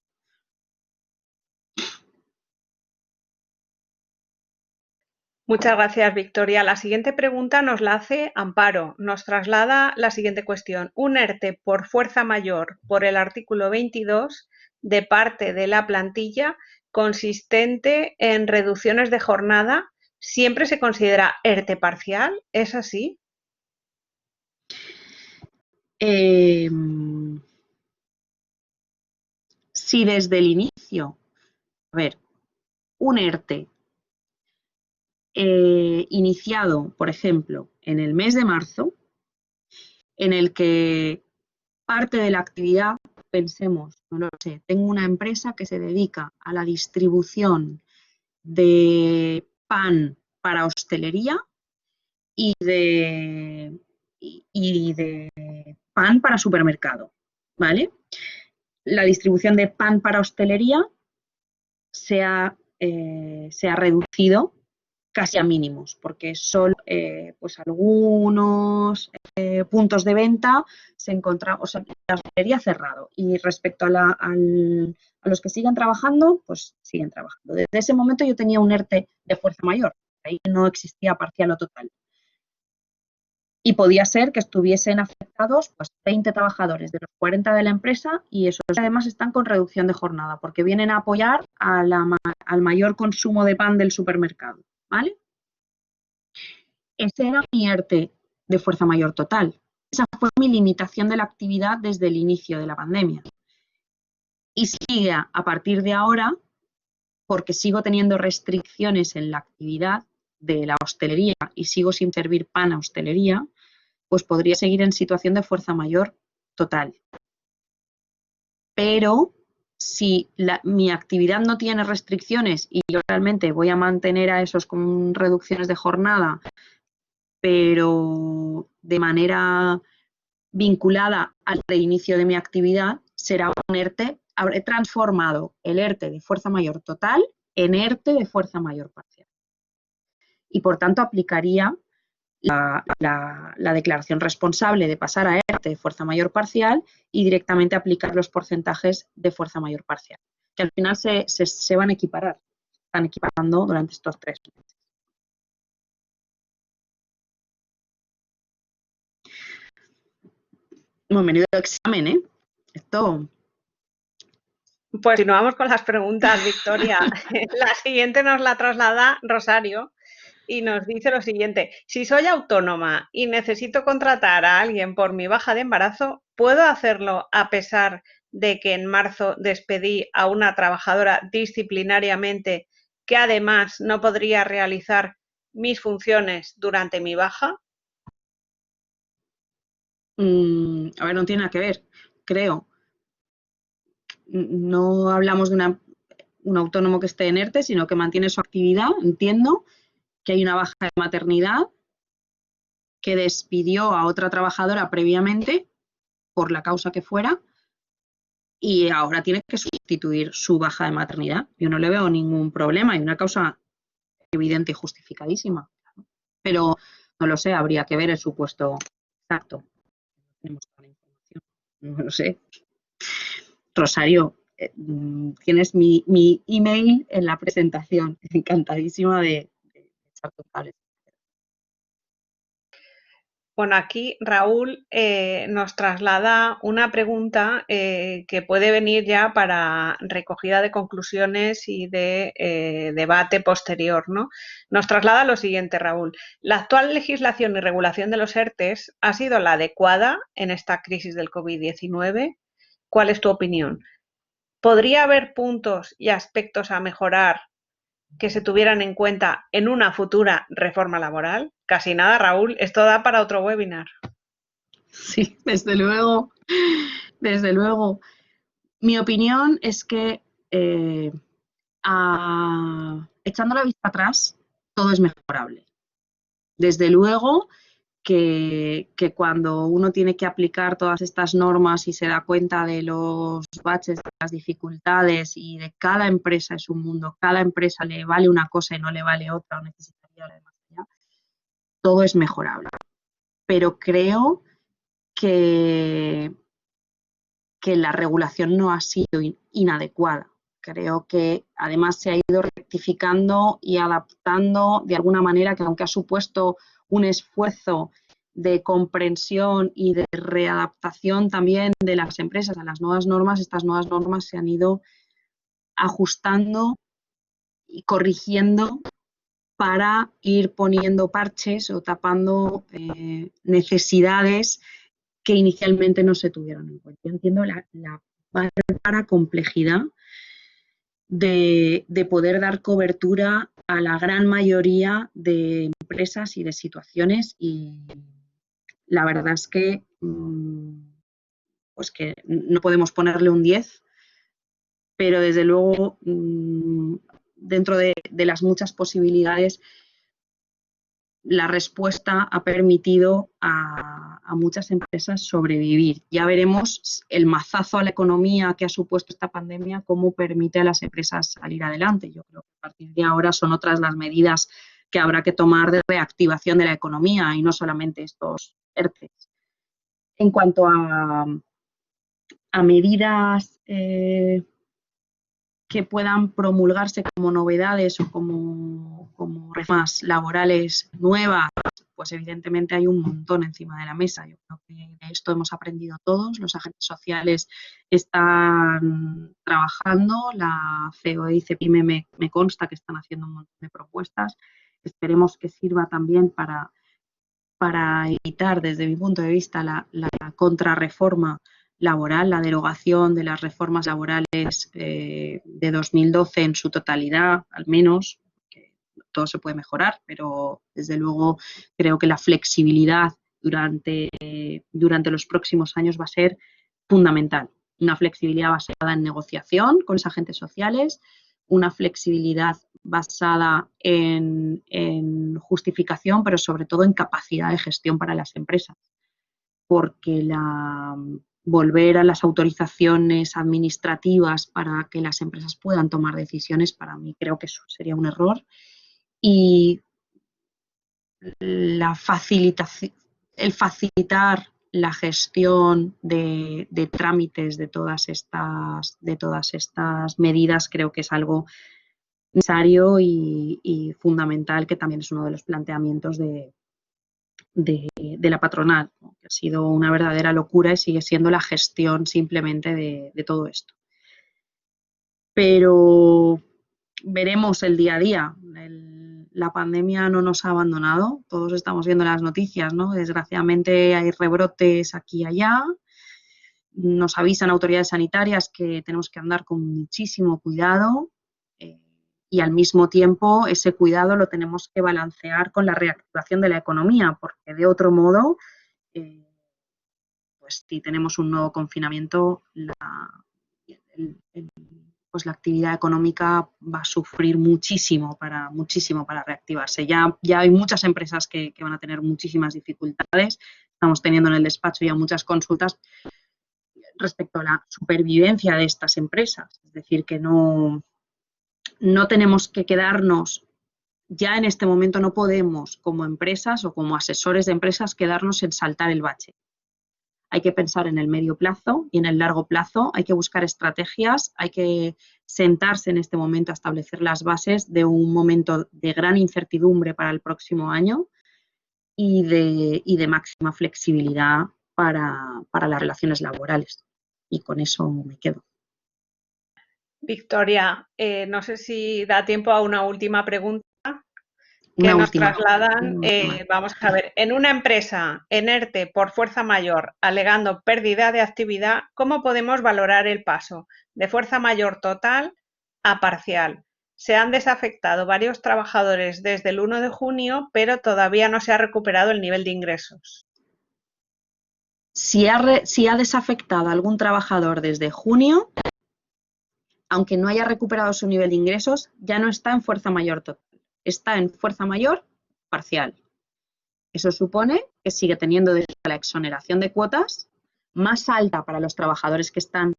Muchas gracias, Victoria. La siguiente pregunta nos la hace Amparo. Nos traslada la siguiente cuestión. Un ERTE por fuerza mayor por el artículo 22 de parte de la plantilla consistente en reducciones de jornada siempre se considera ERTE parcial, ¿es así?
Si desde el inicio, a ver, un ERTE iniciado, por ejemplo, en el mes de marzo, en el que parte de la actividad, pensemos, no lo sé, tengo una empresa que se dedica a la distribución de pan para hostelería y de pan para supermercado, ¿vale? La distribución de pan para hostelería se ha reducido casi a mínimos, porque solo pues algunos puntos de venta se encontraban, o sea, la hostelería cerrado. Y respecto a los que siguen trabajando, pues siguen trabajando. Desde ese momento yo tenía un ERTE de fuerza mayor, ahí no existía parcial o total. Y podía ser que estuviesen afectados pues 20 trabajadores de los 40 de la empresa y esos además están con reducción de jornada porque vienen a apoyar al mayor consumo de pan del supermercado, ¿vale? Ese era mi ERTE de fuerza mayor total. Esa fue mi limitación de la actividad desde el inicio de la pandemia. Y sigue a partir de ahora porque sigo teniendo restricciones en la actividad de la hostelería y sigo sin servir pan a hostelería, pues podría seguir en situación de fuerza mayor total. Pero si mi actividad no tiene restricciones y yo realmente voy a mantener a esos con reducciones de jornada, pero de manera vinculada al reinicio de mi actividad, será un ERTE. Habré transformado el ERTE de fuerza mayor total en ERTE de fuerza mayor parcial. Y por tanto aplicaría la declaración responsable de pasar a ERTE de fuerza mayor parcial y directamente aplicar los porcentajes de fuerza mayor parcial, que al final se van a equiparar, están equiparando durante estos 3 meses. Menudo examen, ¿eh? Esto...
Pues continuamos con las preguntas, Victoria. La siguiente nos la traslada Rosario y nos dice lo siguiente: si soy autónoma y necesito contratar a alguien por mi baja de embarazo, ¿puedo hacerlo a pesar de que en marzo despedí a una trabajadora disciplinariamente que además no podría realizar mis funciones durante mi baja?
A ver, no tiene nada que ver, creo. No hablamos de un autónomo que esté en ERTE, sino que mantiene su actividad. Entiendo que hay una baja de maternidad, que despidió a otra trabajadora previamente, por la causa que fuera, y ahora tiene que sustituir su baja de maternidad. Yo no le veo ningún problema, hay una causa evidente y justificadísima. Pero no lo sé, habría que ver el supuesto exacto. No tenemos toda la información, no lo sé. Rosario, tienes mi email en la presentación. Encantadísima de echar tu cable.
Bueno, aquí Raúl nos traslada una pregunta que puede venir ya para recogida de conclusiones y de debate posterior, ¿no? Nos traslada lo siguiente, Raúl: ¿la actual legislación y regulación de los ERTEs ha sido la adecuada en esta crisis del COVID-19? ¿Cuál es tu opinión? ¿Podría haber puntos y aspectos a mejorar que se tuvieran en cuenta en una futura reforma laboral? Casi nada, Raúl, esto da para otro webinar.
Sí, desde luego, desde luego. Mi opinión es que echando la vista atrás, todo es mejorable. Desde luego que cuando uno tiene que aplicar todas estas normas y se da cuenta de los baches, de las dificultades y de cada empresa es un mundo, cada empresa le vale una cosa y no le vale otra o necesitaría la demás allá, todo es mejorable. Pero creo que la regulación no ha sido inadecuada. Creo que además se ha ido rectificando y adaptando de alguna manera, que aunque ha supuesto un esfuerzo de comprensión y de readaptación también de las empresas a las nuevas normas, estas nuevas normas se han ido ajustando y corrigiendo para ir poniendo parches o tapando necesidades que inicialmente no se tuvieron en cuenta. Yo entiendo la bárbara complejidad de poder dar cobertura a la gran mayoría de empresas y de situaciones, y la verdad es que pues que no podemos ponerle un 10, pero desde luego dentro de las muchas posibilidades, la respuesta ha permitido a muchas empresas sobrevivir. Ya veremos el mazazo a la economía que ha supuesto esta pandemia, cómo permite a las empresas salir adelante. Yo creo que a partir de ahora son otras las medidas que habrá que tomar de reactivación de la economía y no solamente estos ERTE. En cuanto a medidas que puedan promulgarse como novedades o como reformas laborales nuevas, pues evidentemente hay un montón encima de la mesa. Yo creo que de esto hemos aprendido todos, los agentes sociales están trabajando, la COE y CEPIME me consta que están haciendo un montón de propuestas. Esperemos que sirva también para evitar, desde mi punto de vista, la contrarreforma laboral, la derogación de las reformas laborales de 2012 en su totalidad, al menos, que todo se puede mejorar, pero desde luego creo que la flexibilidad durante los próximos años va a ser fundamental. Una flexibilidad basada en negociación con los agentes sociales, una flexibilidad basada en justificación, pero sobre todo en capacidad de gestión para las empresas, porque volver a las autorizaciones administrativas para que las empresas puedan tomar decisiones, para mí creo que eso sería un error. Y el facilitar la gestión de trámites de todas estas medidas creo que es algo necesario y fundamental, que también es uno de los planteamientos de la patronal, ¿no? Que ha sido una verdadera locura y sigue siendo la gestión simplemente de todo esto. Pero veremos el día a día. La pandemia no nos ha abandonado, todos estamos viendo las noticias, ¿no? Desgraciadamente hay rebrotes aquí y allá. Nos avisan autoridades sanitarias que tenemos que andar con muchísimo cuidado y al mismo tiempo ese cuidado lo tenemos que balancear con la reactivación de la economía, porque de otro modo, pues si tenemos un nuevo confinamiento, pues la actividad económica va a sufrir muchísimo para reactivarse. Ya hay muchas empresas que van a tener muchísimas dificultades. Estamos teniendo en el despacho ya muchas consultas respecto a la supervivencia de estas empresas. Es decir, que no tenemos que quedarnos, ya en este momento no podemos como empresas o como asesores de empresas quedarnos en saltar el bache. Hay que pensar en el medio plazo y en el largo plazo, hay que buscar estrategias, hay que sentarse en este momento a establecer las bases de un momento de gran incertidumbre para el próximo año y de máxima flexibilidad para las relaciones laborales. Y con eso me quedo.
Victoria, no sé si da tiempo a una última pregunta que nos trasladan. Vamos a ver, en una empresa en ERTE por fuerza mayor alegando pérdida de actividad, ¿cómo podemos valorar el paso de fuerza mayor total a parcial? Se han desafectado varios trabajadores desde el 1 de junio, pero todavía no se ha recuperado el nivel de ingresos.
Si ha desafectado a algún trabajador desde junio, aunque no haya recuperado su nivel de ingresos, ya no está en fuerza mayor total, está en fuerza mayor parcial. Eso supone que sigue teniendo la exoneración de cuotas más alta para los trabajadores que están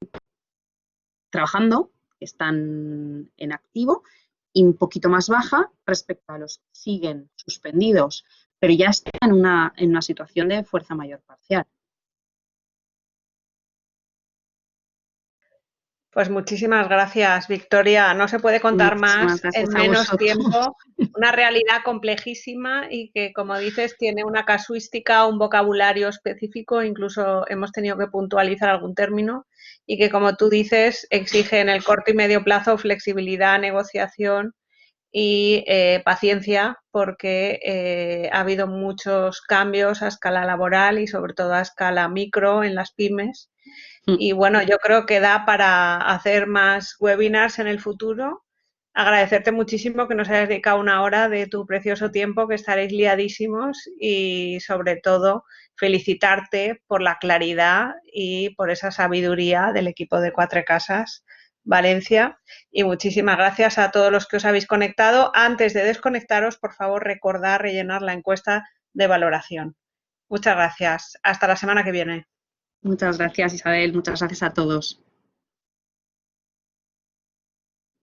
trabajando, que están en activo, y un poquito más baja respecto a los que siguen suspendidos, pero ya están en una situación de fuerza mayor parcial.
Pues muchísimas gracias, Victoria. No se puede contar más en menos tiempo. Una realidad complejísima y que, como dices, tiene una casuística, un vocabulario específico, incluso hemos tenido que puntualizar algún término, y que, como tú dices, exige en el corto y medio plazo flexibilidad, negociación y paciencia, porque ha habido muchos cambios a escala laboral y sobre todo a escala micro en las pymes. Y bueno, yo creo que da para hacer más webinars en el futuro. Agradecerte muchísimo que nos hayas dedicado una hora de tu precioso tiempo, que estaréis liadísimos, y sobre todo felicitarte por la claridad y por esa sabiduría del equipo de Cuatro Casas Valencia. Y muchísimas gracias a todos los que os habéis conectado. Antes de desconectaros, por favor, recordad rellenar la encuesta de valoración. Muchas gracias. Hasta la semana que viene.
Muchas gracias, Isabel. Muchas gracias a todos.